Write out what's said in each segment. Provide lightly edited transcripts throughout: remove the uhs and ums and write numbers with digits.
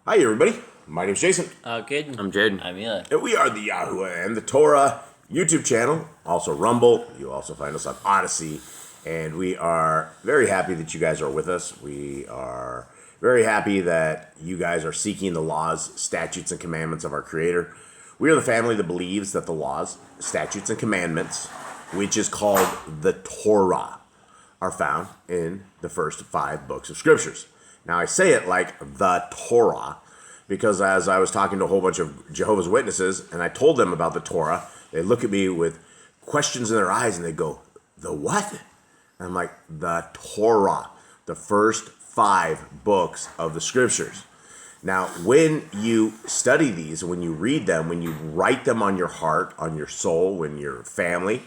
Hi, everybody. My name's Jason. Good. I'm Jaden. I'm Eli. And we are the Yahuwah and the Torah YouTube channel, also Rumble. You also find us on Odyssey. And we are very happy that you guys are with us. We are very happy that you guys are seeking the laws, statutes, and commandments of our Creator. We are the family that believes that the laws, statutes, and commandments, which is called the Torah, are found in the first 5 books of Scriptures. Now, I say it like the Torah because as I was talking to a whole bunch of Jehovah's Witnesses and I told them about the Torah, they look at me with questions in their eyes and they go, the what? And I'm like, the Torah, the first 5 books of the Scriptures. Now, when you study these, when you read them, when you write them on your heart, on your soul, when your family,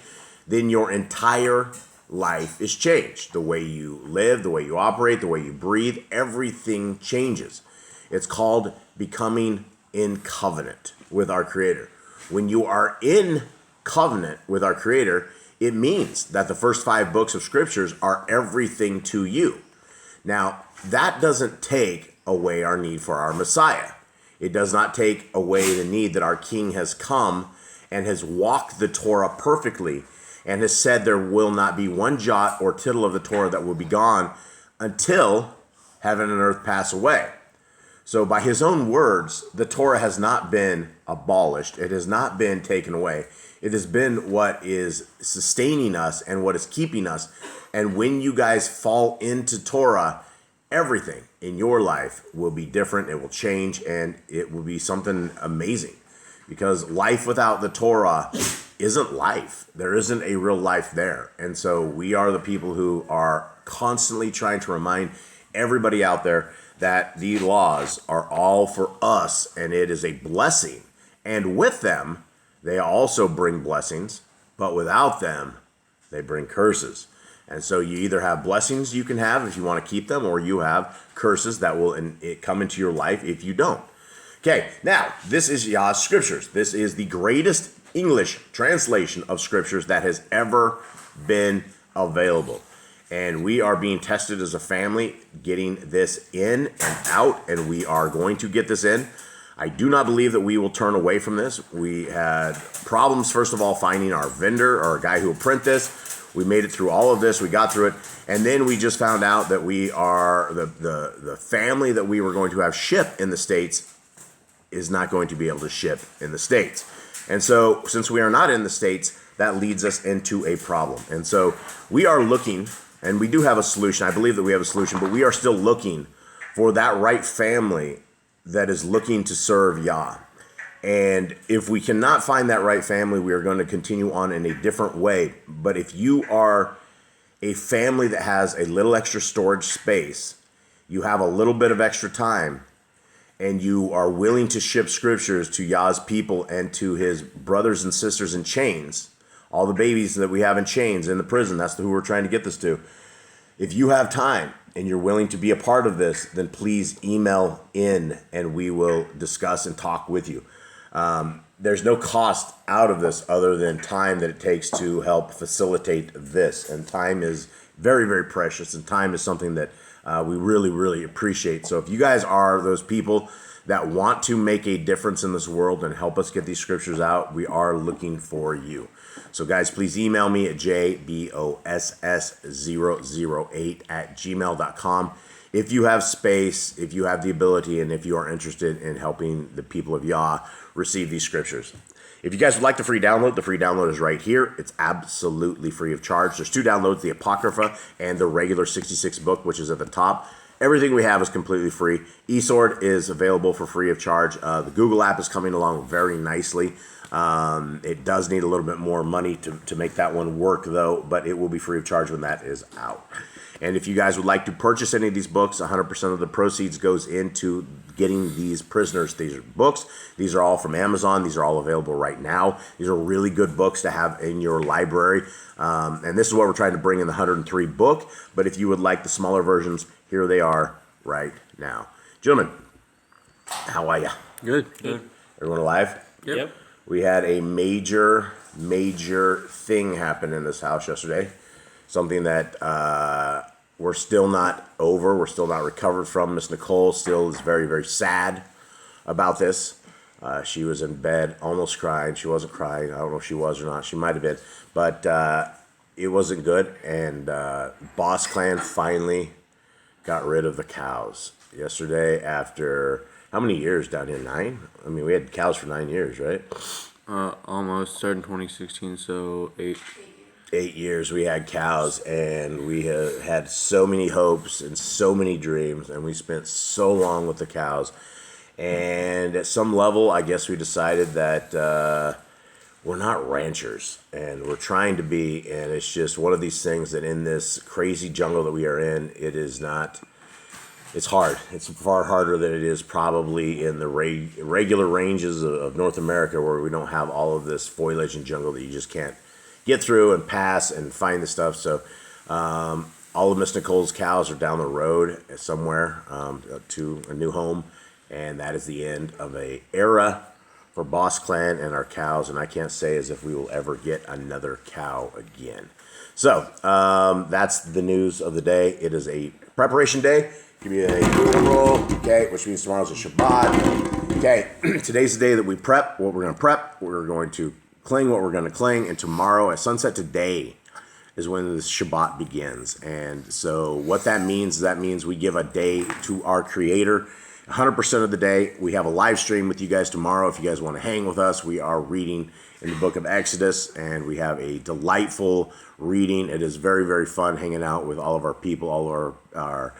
then your entire life is changed. The way you live, the way you operate, the way you breathe, everything changes. It's called becoming in covenant with our Creator. When you are in covenant with our Creator, it means that the first 5 books of Scriptures are everything to you. Now, that doesn't take away our need for our Messiah. It does not take away the need that our King has come and has walked the Torah perfectly and has said there will not be one jot or tittle of the Torah that will be gone until heaven and earth pass away. So by his own words, the Torah has not been abolished. It has not been taken away. It has been what is sustaining us and what is keeping us. And when you guys fall into Torah, everything in your life will be different. It will change and it will be something amazing. Because life without the Torah isn't life. There isn't a real life there. And so we are the people who are constantly trying to remind everybody out there that the laws are all for us and it is a blessing. And with them, they also bring blessings, but without them, they bring curses. And so you either have blessings you can have if you want to keep them, or you have curses that will come into your life if you don't. Okay, now, this is Yah Scriptures. This is the greatest English translation of Scriptures that has ever been available. And we are being tested as a family, getting this in and out, and we are going to get this in. I do not believe that we will turn away from this. We had problems, first of all, finding our vendor or a guy who will print this. We made it through all of this. We got through it. And then we just found out that we are, the family that we were going to have ship in the States is not going to be able to ship in the States. And so since we are not in the States, that leads us into a problem. And so we are looking, and we do have a solution. I believe that we have a solution, but we are still looking for that right family that is looking to serve Yah. And if we cannot find that right family, we are going to continue on in a different way. But if you are a family that has a little extra storage space, you have a little bit of extra time, and you are willing to ship Scriptures to Yah's people and to his brothers and sisters in chains, all the babies that we have in chains in the prison, that's who we're trying to get this to. If you have time and you're willing to be a part of this, then please email in and we will discuss and talk with you. There's no cost out of this other than time that it takes to help facilitate this. And time is very, very precious, and time is something that we really, really appreciate. So if you guys are those people that want to make a difference in this world and help us get these Scriptures out, we are looking for you. So guys, please email me at jboss008@gmail.com. If you have space, if you have the ability, and if you are interested in helping the people of Yah receive these Scriptures. If you guys would like the free download is right here. It's absolutely free of charge. There's 2 downloads, the Apocrypha and the regular 66 book, which is at the top. Everything we have is completely free. eSword is available for free of charge. The Google app is coming along very nicely. It does need a little bit more money to make that one work, though, but it will be free of charge when that is out. And if you guys would like to purchase any of these books, 100% of the proceeds goes into getting these prisoners these books. These are all from Amazon. These are all available right now. These are really good books to have in your library. And this is what we're trying to bring in the 103 book. But if you would like the smaller versions, here they are right now. Gentlemen, how are you? Good. Everyone alive? Yep. We had a major thing happen in this house yesterday. Something that we're still not over. We're still not recovered from. Miss Nicole still is very, very sad about this. She was in bed almost crying. She wasn't crying. I don't know if she was or not. She might have been. But it wasn't good. And Boss Clan finally got rid of the cows yesterday after how many years down here? 9? I mean, we had cows for 9 years, right? Almost. Started in 2016, so 8. 8 years we had cows, and we have had so many hopes and so many dreams, and we spent so long with the cows. And at some level, I guess we decided that we're not ranchers, and we're trying to be, and it's just one of these things that in this crazy jungle that we are in, it is not, it's hard. It's far harder than it is probably in the regular ranges of North America, where we don't have all of this foliage and jungle that you just can't get through and pass and find the stuff. So all of Miss Nicole's cows are down the road somewhere to a new home, and that is the end of a era for Boss Clan and our cows, and I can't say as if we will ever get another cow again. So that's the news of the day. It is a preparation day. Give me a drum roll, okay, which means tomorrow's a Shabbat. Okay, today's the day that we prep what we're going to prep. We're going to cling what we're going to cling, and tomorrow at sunset today is when the Shabbat begins. And so what that means we give a day to our Creator. 100% of the day. We have a live stream with you guys tomorrow. If you guys want to hang with us, we are reading in the book of Exodus, and we have a delightful reading. It is very, very fun hanging out with all of our people, all of our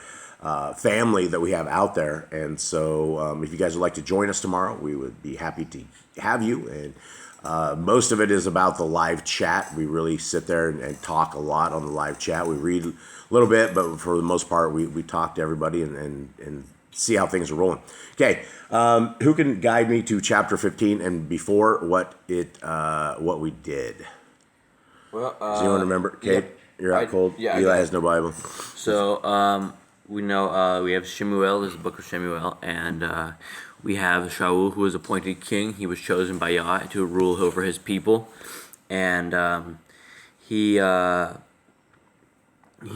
family that we have out there. And so if you guys would like to join us tomorrow, we would be happy to have you. And most of it is about the live chat. We really sit there and talk a lot on the live chat. We read a little bit, but for the most part, we talk to everybody and see how things are rolling. Okay, who can guide me to chapter 15 and before what we did? Well, does anyone remember? Kate, you're out cold. Yeah, Eli has no Bible. So we know we have SHEMU'EL. This is the book of SHEMU'EL, and we have Shaul, who was appointed king. He was chosen by Yah to rule over his people, and he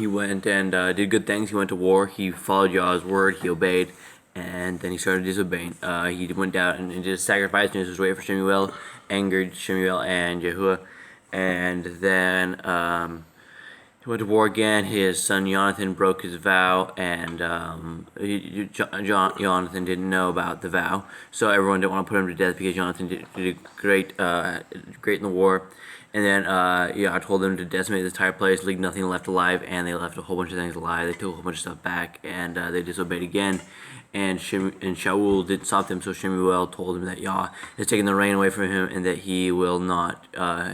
went and did good things. He went to war. He followed Yah's word. He obeyed, and then he started disobeying. He went down and did a sacrifice, and was waiting for SHEMU'EL, angered SHEMU'EL and Yahuwah, and then he went to war again. His son Jonathan broke his vow, and Jonathan didn't know about the vow, so everyone didn't want to put him to death because Jonathan did great in the war. And then I told them to decimate this entire place, leave nothing left alive, and they left a whole bunch of things alive. They took a whole bunch of stuff back, and they disobeyed again. And Shaul didn't stop them, so SHEMU'EL told him that Yah has taken the reign away from him, and that he will not,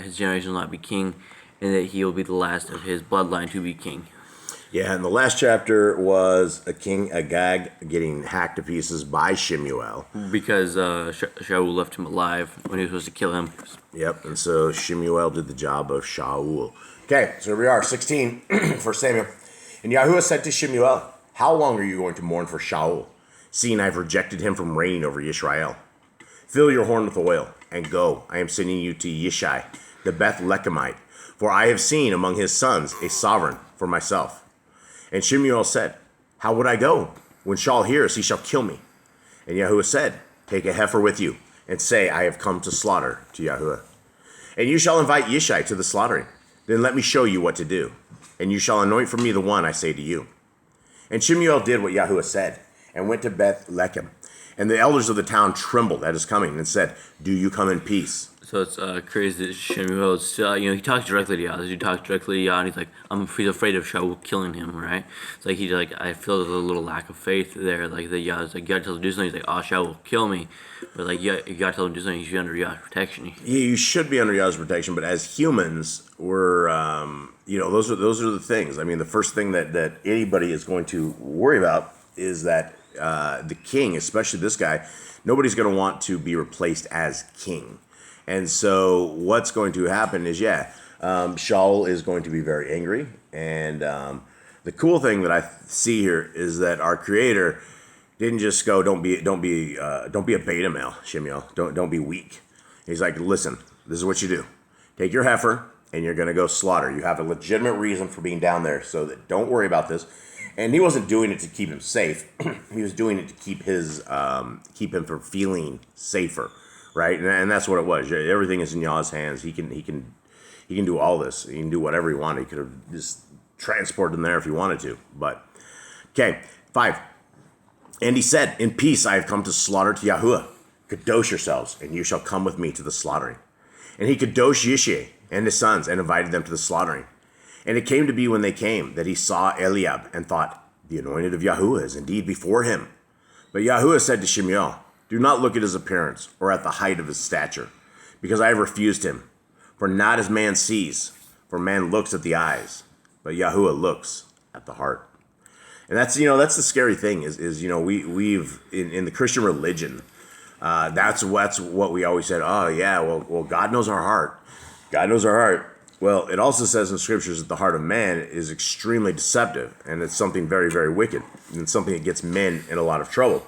his generation will not be king, and that he will be the last of his bloodline to be king. Yeah, and the last chapter was a King Agag getting hacked to pieces by SHEMU'EL. Because Shaul left him alive when he was supposed to kill him. Yep, and so SHEMU'EL did the job of Shaul. Okay, so here we are, 16, for Samuel. And Yahuwah said to SHEMU'EL, how long are you going to mourn for Shaul, seeing I've rejected him from reigning over Yisrael? Fill your horn with oil, and go. I am sending you to Yishai, the Beth-Lechemite, for I have seen among his sons a sovereign for myself. And SHEMU'EL said, how would I go? When Shaul hears, he shall kill me. And Yahuwah said, take a heifer with you, and say, I have come to slaughter, to Yahuwah. And you shall invite Yishai to the slaughtering. Then let me show you what to do. And you shall anoint for me the one I say to you. And SHEMU'EL did what Yahuwah said, and went to Beth-Lechem. And the elders of the town trembled at his coming, and said, do you come in peace? So it's crazy that SHEMU'EL is still, he talks directly to Yah. He talks directly to Yah, and he's like, he's afraid of Shaul killing him, right? It's like, I feel there's a little lack of faith there, like that Yah's like, God tells him to do something, he's like, Shaul will kill me. But like, God tells him to do something, he should be under Yah's protection. Yeah, you should be under Yah's protection, but as humans, we're, those are the things. I mean, the first thing that anybody is going to worry about is that the king, especially this guy, nobody's going to want to be replaced as king. And so what's going to happen is, Shaul is going to be very angry. And the cool thing that I see here is that our Creator didn't just go, don't be a beta male, SHEMU'EL. Don't be weak. He's like, listen, this is what you do. Take your heifer and you're going to go slaughter. You have a legitimate reason for being down there, so that don't worry about this. And he wasn't doing it to keep him safe. He was doing it to keep him from feeling safer, right? And that's what it was. Everything is in Yah's hands. He can do all this. He can do whatever he wanted. He could have just transported him there if he wanted to. But okay, 5. And he said, "In peace I have come to slaughter to Yahuwah. Kadosh yourselves, and you shall come with me to the slaughtering." And he kadosh Yishai and his sons, and invited them to the slaughtering. And it came to be when they came that he saw Eliab, and thought, "The anointed of Yahuwah is indeed before him." But Yahuwah said to SHEMU'EL, "Do not look at his appearance, or at the height of his stature, because I have refused him. For not as man sees, for man looks at the eyes, but Yahuwah looks at the heart." And that's the scary thing is we've in the Christian religion, that's what we always said. Oh yeah, well God knows our heart. God knows our heart. Well, it also says in scriptures that the heart of man is extremely deceptive, and it's something very, very wicked, and it's something that gets men in a lot of trouble.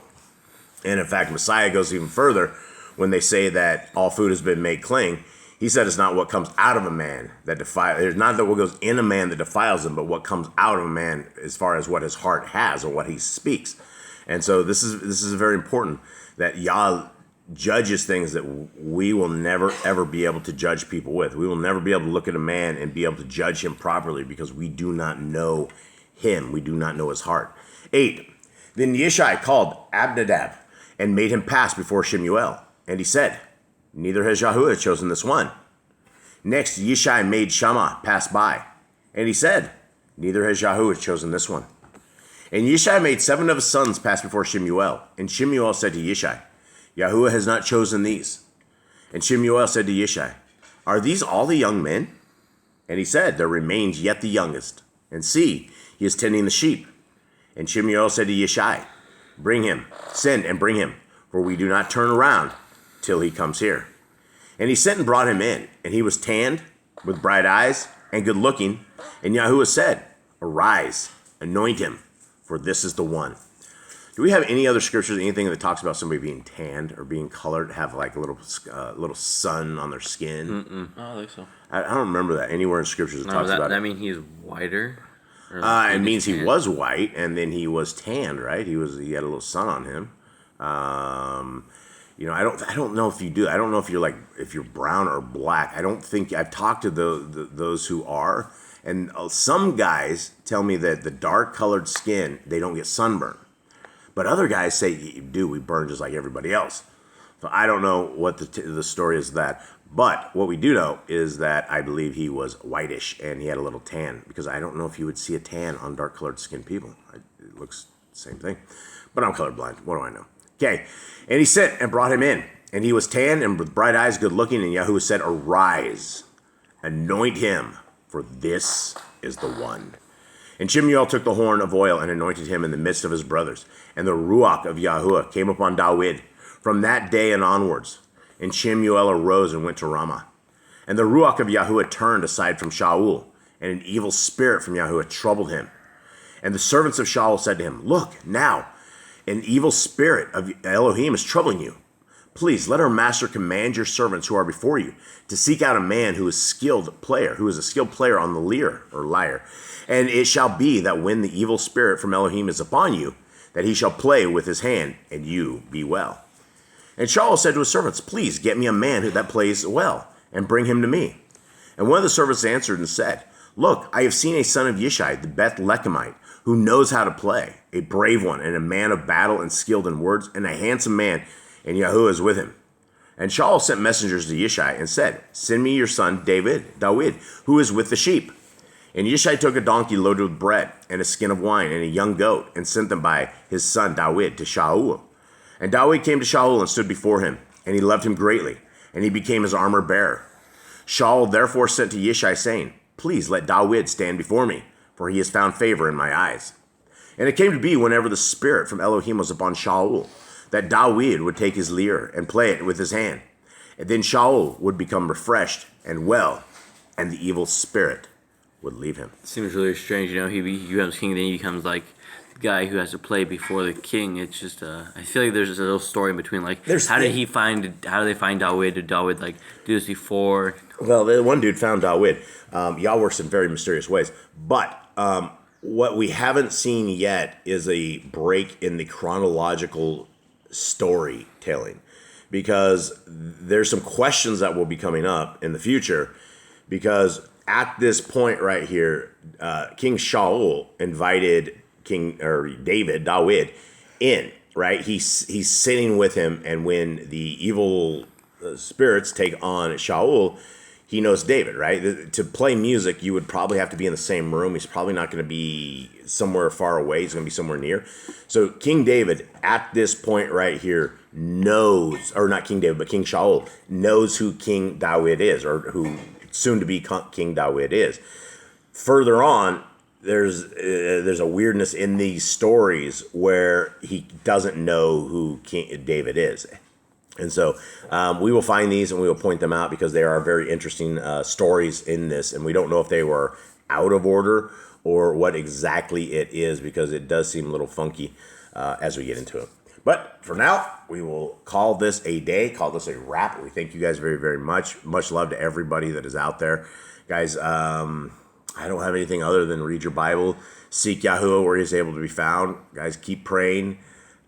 And in fact, Messiah goes even further when they say that all food has been made clean. He said it's not what comes out of a man that defiles. It's not that what goes in a man that defiles him, but what comes out of a man as far as what his heart has or what he speaks. And so this is very important that Yah judges things that we will never ever be able to judge people with. We will never be able to look at a man and be able to judge him properly because we do not know him. We do not know his heart. 8. Then Yishai called Abinadab and made him pass before SHEMU'EL. And he said, "Neither has Yahuwah chosen this one." Next, Yishai made Shammah pass by. And he said, "Neither has Yahuwah chosen this one." And Yishai made 7 of his sons pass before SHEMU'EL. And SHEMU'EL said to Yishai, "Yahuwah has not chosen these." And SHEMU'EL said to Yishai, "Are these all the young men?" And he said, "There remains yet the youngest. And see, he is tending the sheep." And SHEMU'EL said to Yishai, "Bring him, send and bring him, for we do not turn around till he comes here." And he sent and brought him in, and he was tanned, with bright eyes, and good looking. And Yahuwah said, "Arise, anoint him, for this is the one." Do we have any other scriptures, anything that talks about somebody being tanned or being colored, have like a little sun on their skin? I don't think so. I don't remember that anywhere in scriptures that talks about it. That means he's whiter? It means he was white, and then he was tanned, right? He had a little sun on him. I don't know if you do. I don't know if you're brown or black. I don't think I've talked to those who are, and some guys tell me that the dark colored skin, they don't get sunburn. But other guys say, "You do, we burn just like everybody else." So I don't know what the story is of that. But what we do know is that I believe he was whitish and he had a little tan, because I don't know if you would see a tan on dark colored skinned people. It looks the same thing. But I'm colorblind. What do I know? Okay. And he sent and brought him in. And he was tanned and with bright eyes, good looking. And Yahuwah said, "Arise, anoint him, for this is the one." And SHEMU'EL took the horn of oil and anointed him in the midst of his brothers. And the Ruach of Yahuwah came upon David from that day and onwards. And SHEMU'EL arose and went to Ramah. And the Ruach of Yahuwah turned aside from Shaul, and an evil spirit from Yahuwah troubled him. And the servants of Shaul said to him, "Look, now, an evil spirit of Elohim is troubling you. Please let our master command your servants who are before you to seek out a man who is a skilled player on the lyre or lyre. And it shall be that when the evil spirit from Elohim is upon you, that he shall play with his hand, and you be well." And Shaul said to his servants, "Please get me a man that plays well, and bring him to me." And one of the servants answered and said, "Look, I have seen a son of Yishai, the Beth-Lechemite, who knows how to play, a brave one, and a man of battle and skilled in words, and a handsome man, and Yahuwah is with him." And Shaul sent messengers to Yishai and said, "Send me your son David, who is with the sheep." And Yishai took a donkey loaded with bread, and a skin of wine, and a young goat, and sent them by his son David to Shaul. And David came to Shaul and stood before him, and he loved him greatly, and he became his armor bearer. Shaul therefore sent to Yishai, saying, "Please let David stand before me, for he has found favor in my eyes." And it came to be, whenever the spirit from Elohim was upon Shaul, that David would take his lyre and play it with his hand. And then Shaul would become refreshed and well, and the evil spirit would leave him. It seems really strange, he becomes king, then he becomes like guy who has to play before the king. It's just I feel like there's a little story in between. Like, how do they find David? Did David like do this before? Well, the one dude found David. Yah works in very mysterious ways, but what we haven't seen yet is a break in the chronological storytelling, because there's some questions that will be coming up in the future. Because at this point right here, King Shaul invited David in. Right, he's sitting with him, and when the evil spirits take on Shaul, he knows David, right? To play music, you would probably have to be in the same room. He's probably not going to be somewhere far away. He's going to be somewhere near. So King David, at this point right here, knows, or not King David, but King Shaul, knows who King David is, or who soon-to-be King David is. Further on, there's a weirdness in these stories where he doesn't know who King David is. And so we will find these and we will point them out, because there are very interesting stories in this, and we don't know if they were out of order or what exactly it is, because it does seem a little funky as we get into it. But for now, we will call this a day, call this a wrap. We thank you guys very, very much. Much love to everybody that is out there. Guys, I don't have anything other than read your Bible, seek Yahuwah where he's able to be found. Guys, keep praying.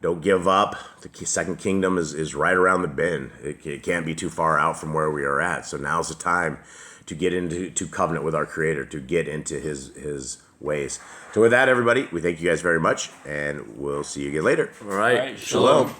Don't give up. The second kingdom is right around the bend. It can't be too far out from where we are at. So now's the time to get into covenant with our Creator, to get into his ways. So with that, everybody, we thank you guys very much, and we'll see you again later. All right. Shalom.